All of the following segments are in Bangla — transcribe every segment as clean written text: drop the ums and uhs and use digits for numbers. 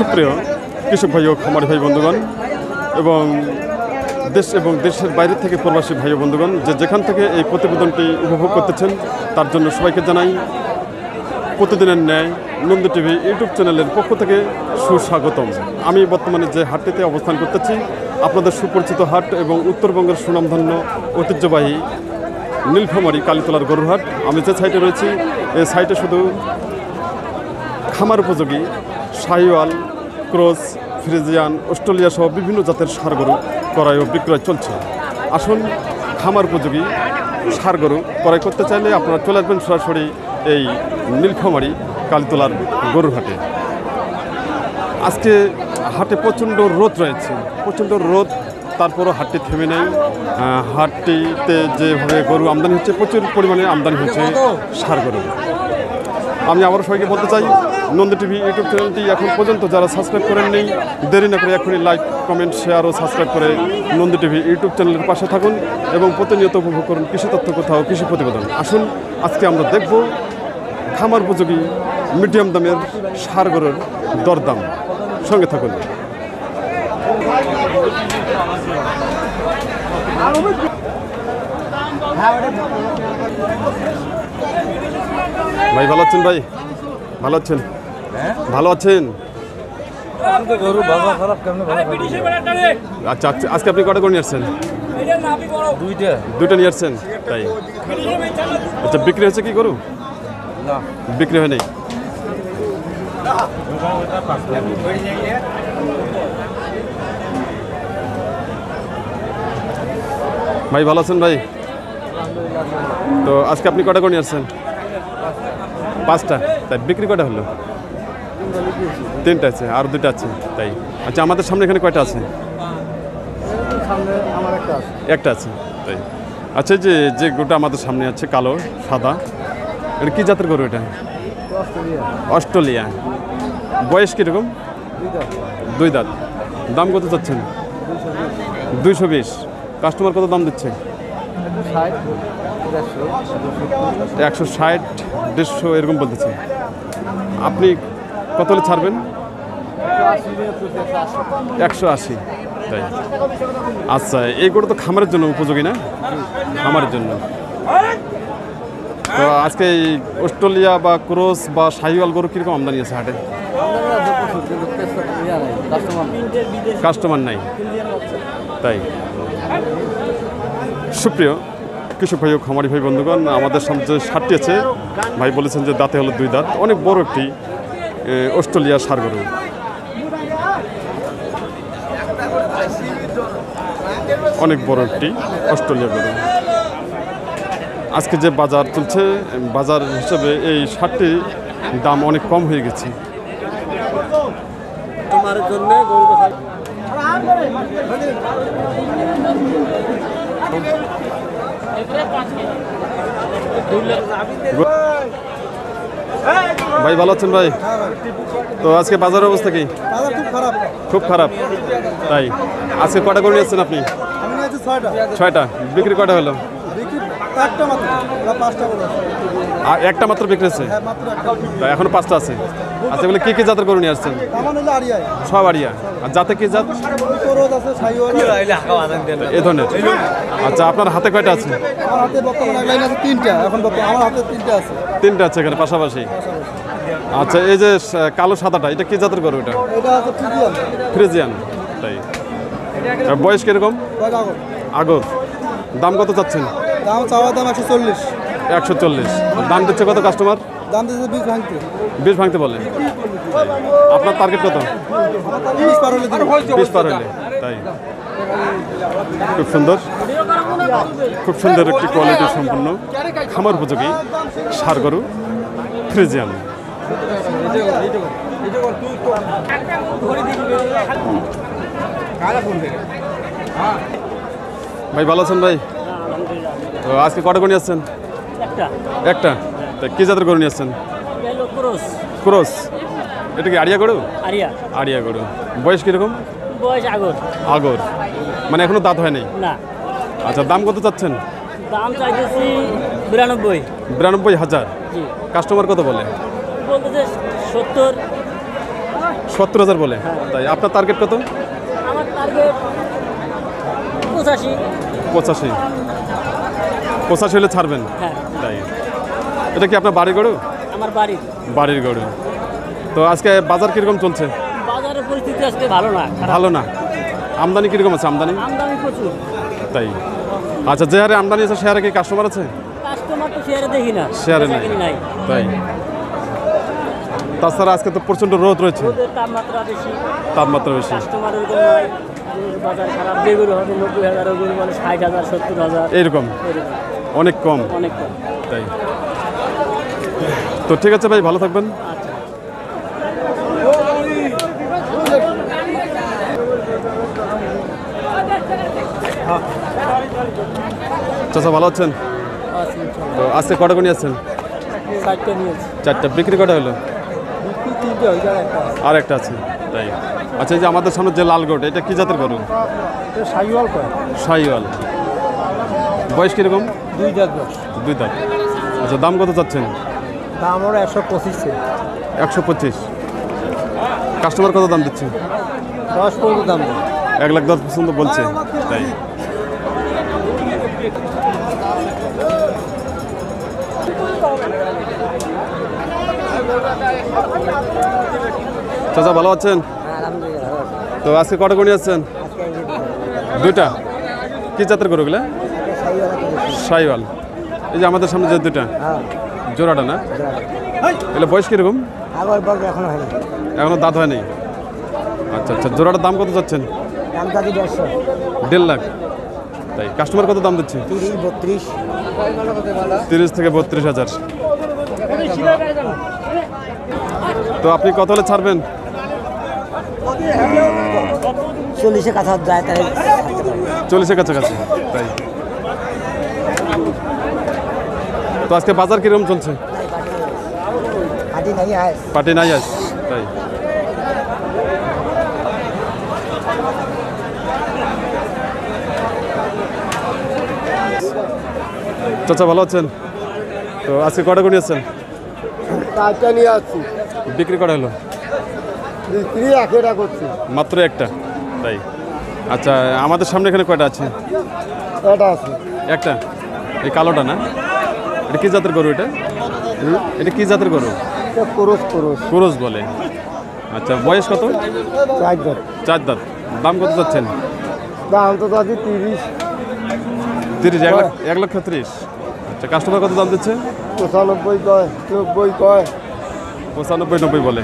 সুপ্রিয় কৃষক ভাই ও খামারি ভাই বন্ধুগণ এবং দেশ এবং দেশের বাইরে থেকে প্রবাসী ভাই ও বন্ধুগণ যেখান থেকে এই প্রতিবেদনটি উপভোগ করতেছেন তার জন্য সবাইকে জানাই প্রতিদিনের ন্যায় নন্দী টিভি ইউটিউব চ্যানেলের পক্ষ থেকে সুস্বাগতম। আমি বর্তমানে যে হাটটিতে অবস্থান করতেছি আপনাদের সুপরিচিত হাট এবং উত্তরবঙ্গের সুনামধন্য ঐতিহ্যবাহী নীলফামারী কালীতলার গরুর হাট। আমি যে সাইটে রয়েছি এই সাইটে শুধু খামার উপযোগী শাহিওয়াল, ক্রস, ফ্রিজিয়ান, অস্ট্রেলিয়া সহ বিভিন্ন জাতের ষাঁড় গরু ক্রয় ও বিক্রয় চলছে। আসুন খামার উপযোগী ষাঁড় গরু ক্রয় করতে চাইলে আপনারা চলে আসবেন সরাসরি এই নীলফামারী কালীতলার গরুর হাটে। আজকে হাটে প্রচণ্ড রোদ রয়েছে, প্রচণ্ড রোদ, তারপরও হাটটি থেমে নেই। হাটটিতে যেভাবে গরু আমদানি হচ্ছে, প্রচুর পরিমাণে আমদানি হচ্ছে ষাঁড় গরু। আমি আবারও সবাইকে বলতে চাই নন্দী টিভি ইউটিউব চ্যানেলটি এখন পর্যন্ত যারা সাবস্ক্রাইব করেন নেই দেরি না করে এখনই লাইক, কমেন্ট, শেয়ার ও সাবস্ক্রাইব করে নন্দী টিভি ইউটিউব চ্যানেলের পাশে থাকুন এবং প্রতিনিয়ত উপভোগ করুন কৃষি তথ্য কোথাও কৃষি প্রতিবেদন। আসুন আজকে আমরা দেখব খামার উপযোগী মিডিয়াম দামের ষাঁড় গরুর দরদাম। সঙ্গে থাকুন। ভাই ভালো আছেন? ভাই ভালো আছেন? ভালো আছেন? আচ্ছা আচ্ছা, আজকে আপনি কটা করে নিয়ে আসছেন? দুইটা নিয়ে আসছেন, তাই? আচ্ছা, বিক্রি হয়েছে কি গরু? বিক্রি হয় নাই। ভাই ভালো আছেন? ভাই তো আজকে আপনি কটা করে নিয়ে আসছেন? 5টা, তাই? বিক্রি কটা হলো? 3টা আছে, আর 2টা আছে, তাই? আচ্ছা, আমাদের সামনে এখানে কয়টা আছে? একটা আছে, তাই? আচ্ছা, যে গরুটা আমাদের সামনে আছে কালো সাদা, এটা কি জাতের গরু? এটা অস্ট্রেলিয়া। বয়স কীরকম? 2 দাঁত। দাম কত চাচ্ছেন? 220। কাস্টমার কত দাম দিচ্ছে? 160, 150 এরকম বলতেছে। আপনি কত হলে ছাড়বেন? 180, তাই? আচ্ছা, এই গরু তো খামারের জন্য উপযোগী না? খামারের জন্য। তো আজকে এই অস্ট্রেলিয়া বা ক্রস বা শাহিওয়াল গরু কীরকম আমদানি আছে হাটে? কাস্টমার নাই, তাই? সুপ্রিয় কৃষক ভাই ও খামারি ভাই বন্ধুগণ, আমাদের সামনে যে ষাঁড়টি আছে ভাই বলেছেন যে দাঁতে হলো 2 দাঁত, অনেক বড় একটি অস্ট্রেলিয়া ষাঁড় গরু। অনেক বড় একটি অস্ট্রেলিয়া গরু। আজকে যে বাজার চলছে, বাজার হিসেবে এই ষাঁড়টির দাম অনেক কম হয়ে গেছে। ভাই ভালো আছেন? ভাই তো আজকে বাজারের অবস্থা কি? খুব খারাপ, তাই? আজকে কটা করে নিয়েছেন আপনি? 6টা। বিক্রি কটা হলো? আর একটা মাত্র বিক্রি হয়েছে, তাই? এখনো 5টা আছে। আচ্ছা, এগুলো কি কি জাতের গরু নিয়ে আসছেন? সব আড়িয়া। আর জাতে কি জাত? এই ধরনের। আচ্ছা, আপনার হাতে কয়টা আছে? 3টা আছে এখানে পাশাপাশি। আচ্ছা, এই যে কালো সাদাটা, এটা কি জাতের গরু? এটা ফ্রিজিয়ান, তাই? বয়স কিরকম? আগর। দাম কত চাচ্ছেন? দাম 140। 140। দাম দিচ্ছে কত কাস্টমার? দাম দিচ্ছে 20 ভাঙতে। 20 ভাঙতে বলে। আপনার টার্গেট কত? 20 পার হলে, 20 পার হলে, তাই? খুব সুন্দর, খুব সুন্দর একটি কোয়ালিটি সম্পন্ন খামার উপযোগী ষাঁড় গরু ফ্রিজিয়ান। ভাই ভালো আছেন? ভাই তো আজকে কটা গরু নিয়ে আসছেন? একটা। তা কি জাতের গরু নিয়ে আসছেন? ক্রস। এটা কি আড়িয়া গরু? আড়িয়া গরু। বয়স কিরকম? আগর, মানে এখনো দাঁত হয় নাই? আচ্ছা, দাম কত চাচ্ছেন? দাম চাইতেছি 92। 92,000। কাস্টমার কত বলে? বলতেছে 70। 70,000 বলে, তাই আপনার টার্গেট কত? আমার টার্গেট 85। 85 হলে ছাড়বেন, হ্যাঁ, তাই। এটা কি আপনার বাড়ির গরু? আমার বাড়ির গরু। তো আজকে বাজার কীরকম চলছে? বাজারের পরিস্থিতি আজকে ভালো না, ভালো না। আমদানি কীরকম আছে? আমদানি প্রচুর। তাই। আচ্ছা, যে হারে আমদানি আছে সে হারে কি কাস্টমার আছে? কাস্টমার তো শেয়ারে দেখি না, শেয়ারে নাই, তাই। তাছাড়া আজকে তো প্রচণ্ড রোদ রয়েছে, রোদের তাপমাত্রা বেশি। কাস্টমার এরকম নাই, বাজার খারাপ। যে গরু হবে 90,000, ওই গরু বলে 60,000, 70,000, এইরকম অনেক কম, অনেক কম। তাই। তো ঠিক আছে ভাই, ভালো থাকবেন। চাচা ভালো আছেন? তো আজকে কটা গুণি আছেন? 4টে নিয়েছি। 4টা। বিক্রি কটা হলো? 3টে হয়ে যায়, একটা আর একটা আছে, তাই। আচ্ছা, এই যে আমাদের সামনে যে লাল গোট, এটা কি জাতের গরু? শাহিওয়াল করে। শাহিওয়াল। বয়স কীরকম? 2 দাঁত বয়স। 2 দাঁত। আচ্ছা, দাম কত চাচ্ছেন? দাম ওরা 125। 125। কাস্টমার কত দাম দিচ্ছে? 10 পর্যন্ত দাম দেয়। 1,10,000 পর্যন্ত বলছে, তাই। চাচা ভালো আছেন? তো আজকে কটা গুণি আছেন? 2টা। কি জাতের গরুগুলা? শাহিওয়াল। এই যে আমাদের সামনে যে 2টা, জোড়াটা না? এগুলো বয়স কীরকম? এখনো দাঁত হয়নি। আচ্ছা আচ্ছা, জোড়াটার দাম কত যাচ্ছেন? 1.5 লাখ, তাই। কাস্টমার কত দাম দিচ্ছে? 30 থেকে 32,000। তো আপনি কত হলে ছাড়বেন? 40-এর কাছে যায়, তাই 40-এর কাছাকাছি, তাই। তো আজকে বাজার কিরকম চলছে? পার্টি নাই আজ, তাই। চাচা ভালো আছেন? তো আজকে কটা গুণি আছেন? 4টা নিয়ে আসছি। বিক্রি করা হলো? বিক্রি 1টা করছি। মাত্র একটা, তাই। আচ্ছা, আমাদের সামনে এখানে কয়টা আছে? এটা আছে একটা। এই কালোটা না? এটা কি জাতের গরু? এটা কি জাতের গরু? ক্রস বলে। আচ্ছা, বয়স কত? 4 দাঁত। 4 দাঁত। দাম কত যাচ্ছেন? দাম তো আছে 30। 1,30,000। আচ্ছা, কাস্টমার কত দাম দিচ্ছে? 95 কয়, 90 কয়। 95-90 বলে।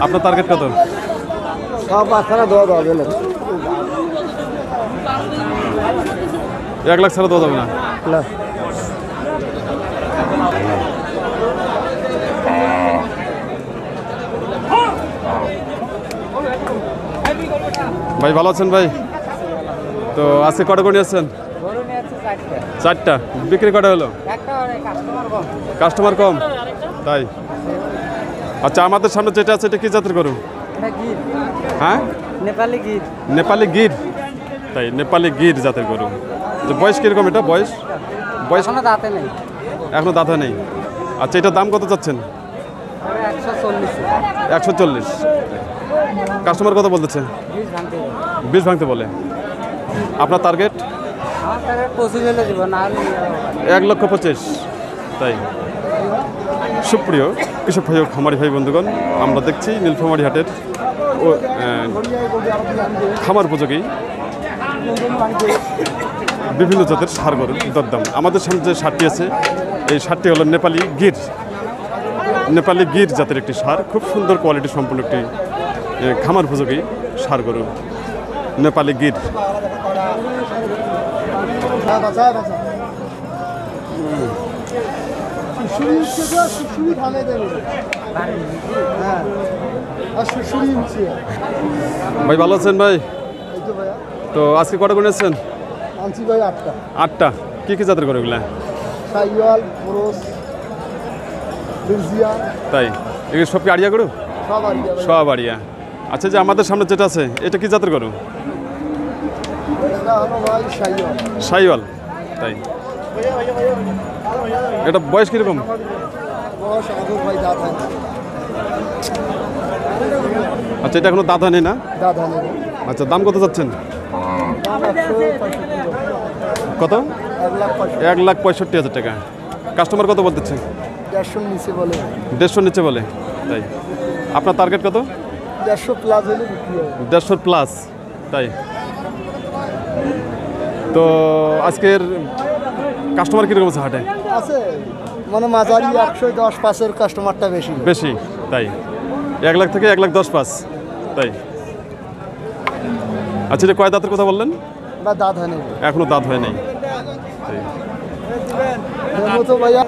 আপনার টার্গেট কত? সব বাচ্চারা দেওয়া যাবে না। 1 লাখ ছাড়া দেওয়া যাবে না? না। ভাই ভালো আছেন ভাই? তো আজকে কটা করে নিয়ে আসছেন? 4টা। বিক্রি কটা হলো? কাস্টমার কম, তাই। আচ্ছা, আমাদের সামনে যেটা আছে এটা কি জাতের গরু? হ্যাঁ, নেপালি গির, তাই। নেপালি গির জাতের গরু। যে বয়স কীরকম? এটা বয়স এখনো দাঁতে নেই। এখনো দাঁত হয় নেই। আচ্ছা, এটার দাম কত চাচ্ছেন? 140। কাস্টমার কত বলতেছে? 20 ভাঙতে বলে। আপনার টার্গেট? 1,25,000, তাই। সুপ্রিয় কৃষক ভাই ও খামারি ভাই বন্ধুগণ, আমরা দেখছি নীলফামারী হাটের খামার উপযোগী বিভিন্ন জাতের ষাঁড় গরুর দরদাম। আমাদের সামনে যে ষাঁড়টি আছে, এই ষাঁড়টি হলো নেপালি গির জাতের একটি ষাঁড়। খুব সুন্দর কোয়ালিটি সম্পন্ন একটি খামার উপযোগী ষাঁড় গরু, নেপালি গির। ভাই ভালো আছেন ভাই? তো আজকে কটা করে নিয়েছেন? আনছি ভাই 8টা। 8টা। কি কি জাতের গরু এগুলা? Sahiwal, cross, Friesian. তাই। এগুলো সব কি আড়িয়া গরু? সব আড়িয়া ভাই। সব আড়িয়া। আচ্ছা, যে আমাদের সামনে যেটা আছে এটা কি জাতের গরু? এটা হলো ভাই শাহিওয়াল। শাহিওয়াল, তাই। এটা বয়স কীরকম? বয়স আদর ভাই দাঁত হয়। আচ্ছা, এটা এখনো দাঁত হয়নি না? দাদা নেবে আচ্ছা, দাম কত যাচ্ছেন? দাম 165 কত? 1,65,000 1,65,000 টাকা। কাস্টমার কত বলতেছে? 150 নিচে বলে 150 নিচে বলে, তাই? আপনার টার্গেট কত? 150 প্লাস হলে বিক্রি হবে 150 প্লাস, তাই? তো আজকের কাস্টমার কীরকম আছে হাটে? আছে মানে মাঝারি 110 পাঁচের কাস্টমারটা বেশি বেশি, তাই? 1 লাখ থেকে 1,10,500, তাই? আচ্ছা, এটা কয় দাঁতের কথা বললেন? বা দাদা নেবে এখনো দাঁত হয় নাই, তাই? নেবো তো ভাইয়া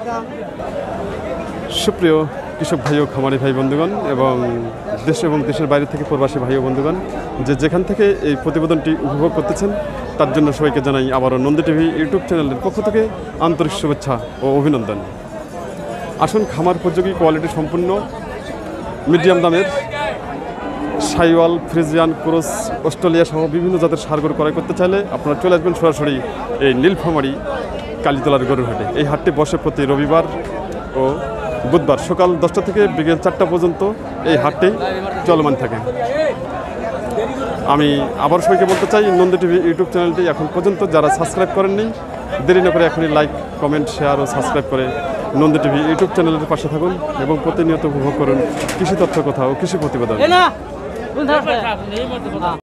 সুপ্রিয় কৃষক ভাই ও খামারি ভাই বন্ধুগণ এবং দেশ এবং দেশের বাইরে থেকে প্রবাসী ভাই ও বন্ধুগণ, যে যেখান থেকে এই প্রতিবেদনটি উপভোগ করতেছেন তার জন্য সবাইকে জানাই আবারও নন্দী টিভি ইউটিউব চ্যানেলের পক্ষ থেকে আন্তরিক শুভেচ্ছা ও অভিনন্দন। আসুন, খামার উপযোগী কোয়ালিটি সম্পূর্ণ মিডিয়াম দামের সাইওয়াল, ফ্রিজিয়ান, ক্রস, অস্ট্রেলিয়া সহ বিভিন্ন জাতের সার গরু ক্রয় করতে চাইলে আপনারা চলে আসবেন সরাসরি এই নীলফামারী কালীতলার গরুর হাটে। এই হাটটি বসে প্রতি রবিবার ও বুধবার সকাল 10টা থেকে বিকেল 4টা পর্যন্ত এই হাটটি চলমান থাকে। আমি আবার সবাইকে বলতে চাই, নন্দী টিভি ইউটিউব চ্যানেলটি এখন পর্যন্ত যারা সাবস্ক্রাইব করেননি, দেরি না করে এখনই লাইক, কমেন্ট, শেয়ার ও সাবস্ক্রাইব করে নন্দী টিভি ইউটিউব চ্যানেলের পাশে থাকুন এবং প্রতিনিয়ত উপভোগ করুন কৃষি তথ্য কথা ও কৃষি প্রতিবেদন।